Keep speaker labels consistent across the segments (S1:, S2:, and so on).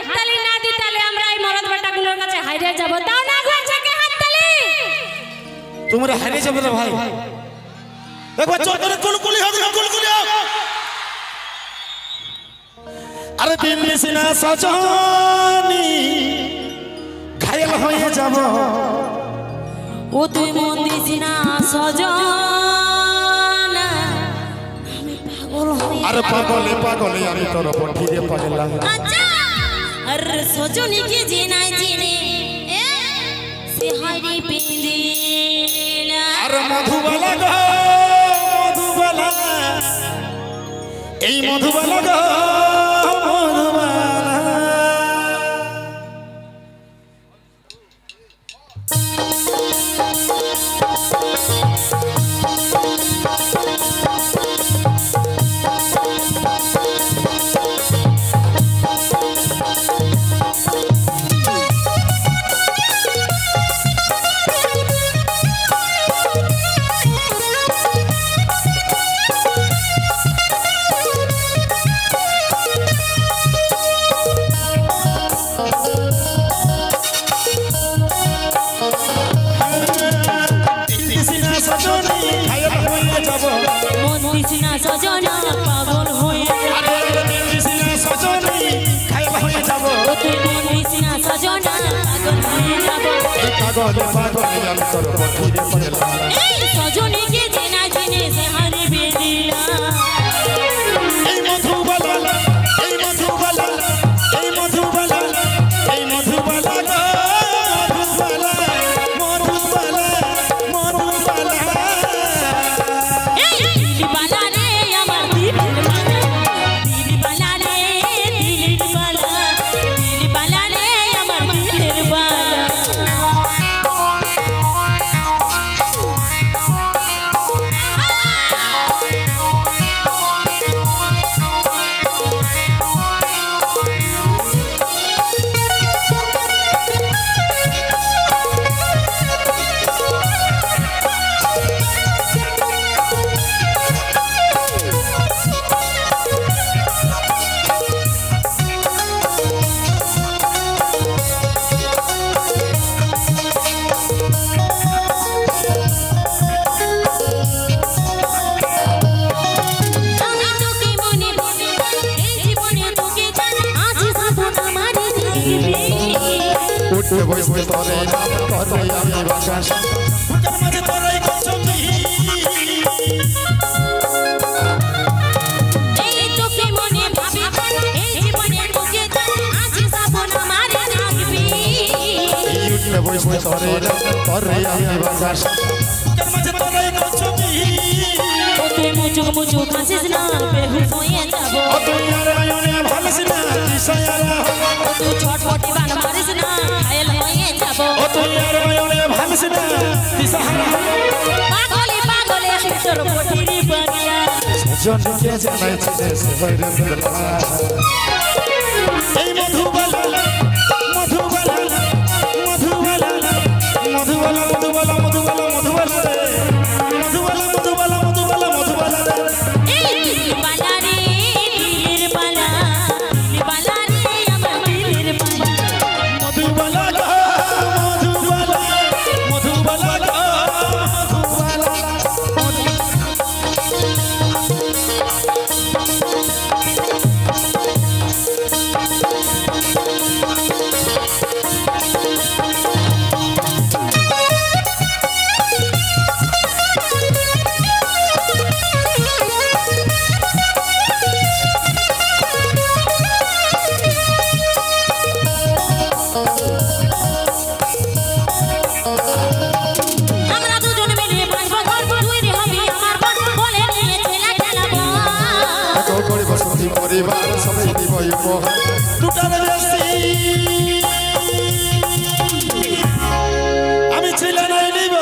S1: হাততালি না দিই তাহলে আমরা এই মরদ বেটাগুলোর কাছে হারিয়ে যাব। দাও না গো আজকে হাততালি।
S2: তোমরা হারিয়ে যাবে রে ভাই। একবার চোখে কুলকুলি হোক না কুলকুলি হোক। আরে দিন নিশিনা সজনী ঘায়ল হয়ে যাব।
S1: ও তুই মন দিস না সজন আমি পাগল হয়ে।
S2: আরে পাগলে পাগলে আমি তোর পঠিয়ে পাগলা।
S1: আচ্ছা আরে সজনী কি জিনাই জিনে সে হারি পিন্দিলা।
S2: আরে মধুবালা গো মধুবালা এই মধুবালা গো
S1: সজনা পাগল হয়ে
S2: সজনী ঘায়ল হয়ে যাব।
S1: তুই মন দিস না সজনা পাগল হয়ে যাব।
S2: পাগলে পাগলে আমি তোর পঠিয়ে পাগলা।
S1: এই সজনীকে জিনা জিনে সে হারি বেদিলা।
S2: এই মধুবালা এই মধুবালা এই মধুবালা এই মধুবালা গো মধুবালা মধুবালা মধুবালা।
S1: এই দিলবালা রে আমার দিলবালা দিলবালা রে দিলবালা দিলবালা রে আমার দিলবালা।
S2: উঠতে বসতে তোরে নাম করে আমি বাগান বুকের মাঝে তোরাই গছবি।
S1: এই তোকে মনে ভাবি এই জীবনে তোকে আজি সাবন মারে রাখবি।
S2: উঠতে বসতে তোরে নাম করে আমি বাগান বুকের মাঝে তোরাই গছবি।
S1: ও তুই মুচুক মুচুক হাসিস না বেহুশ হয়ে যাব।
S2: ও তুই আর আয়নে ভালস না দিশায়ালা।
S1: ও তুই ছটফটি বান মারিস না ঘায়ল হয়ে যাব।
S2: ও তুই আর আয়নে ভালস না দিশাহারা।
S1: পাগলে পাগলে তোর পঠিরি পাগলা।
S2: সজনকে জানাই চিনে সে হইরে বেলা। এই মধুবালা মধুবালা মধুবালা মধুবালা মধুবালা মধুবালা মধুবালা রে মধুবালা মধুবালা মধুবালা মধুবালা রে।
S1: এই দিলবালা রে দিলবালা দিলবালা রে আমার দিলবালা।
S2: মধুবালা গো মধুবালা মধুবালা গো মধুবালা।
S1: আমরা দুজন মিলে বাঁচব গল্প তুই রে হবি আমার বল বলে নিয়ে ছেলে খেলাবো।
S2: পরিবার পরিবার সবাই দিব উপহার দুটার বেশি আমি ছেলে নাই নিব।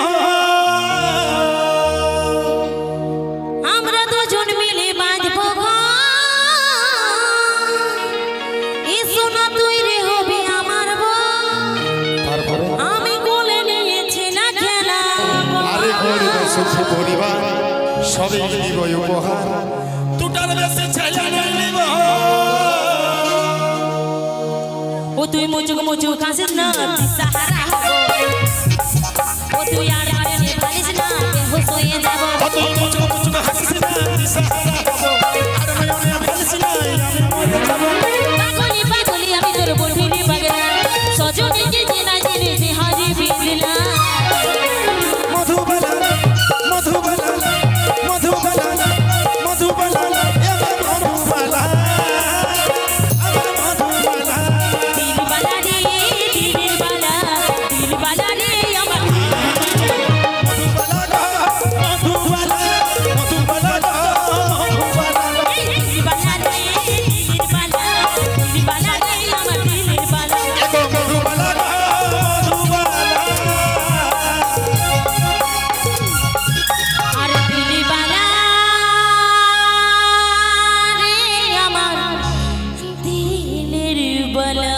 S1: আমরা দুজন মিলে বাঁচব এই সোনা তুই রে হবি আমার বল।
S2: তারপরে
S1: আমি কোলে নিয়ে ছেলে খেলাবো।
S2: আরে গরিব সুখী পরিবার সবাই দিব উপহার দুটার বেশি ছেলে নাই নিব।
S1: তুই মুচুক মুচুক হাসিস না দিশাহারা হবো ও তুই আর প্রেমে ভালিস না বেহুশ হয়ে যাব
S2: ও তুই মুচুক মুচুক হাসিস না দিশাহারা হবো আর নয়নে ভালিস না আমি মরে যাব
S1: পাগলি পাগলি আমি তোর বলবি পাগলা সজনে যে দিনা দিনে সে হাজি বিজলা
S2: মধুবালা মধুবালা মধুবালা মধুবালা এবার মধুবালা আমার মধুবালা
S1: দিলবালা রে দিলবালা দিলবালা রে আমার
S2: মধুবালা মধুবালা মধুবালা মধুবালা
S1: দিলবালা রে দিলবালা দিলবালা রে আমার দিলবালা
S2: এগো মধুবালা মধুবালা
S1: আর দিলবালা রে আমার দিলের বালা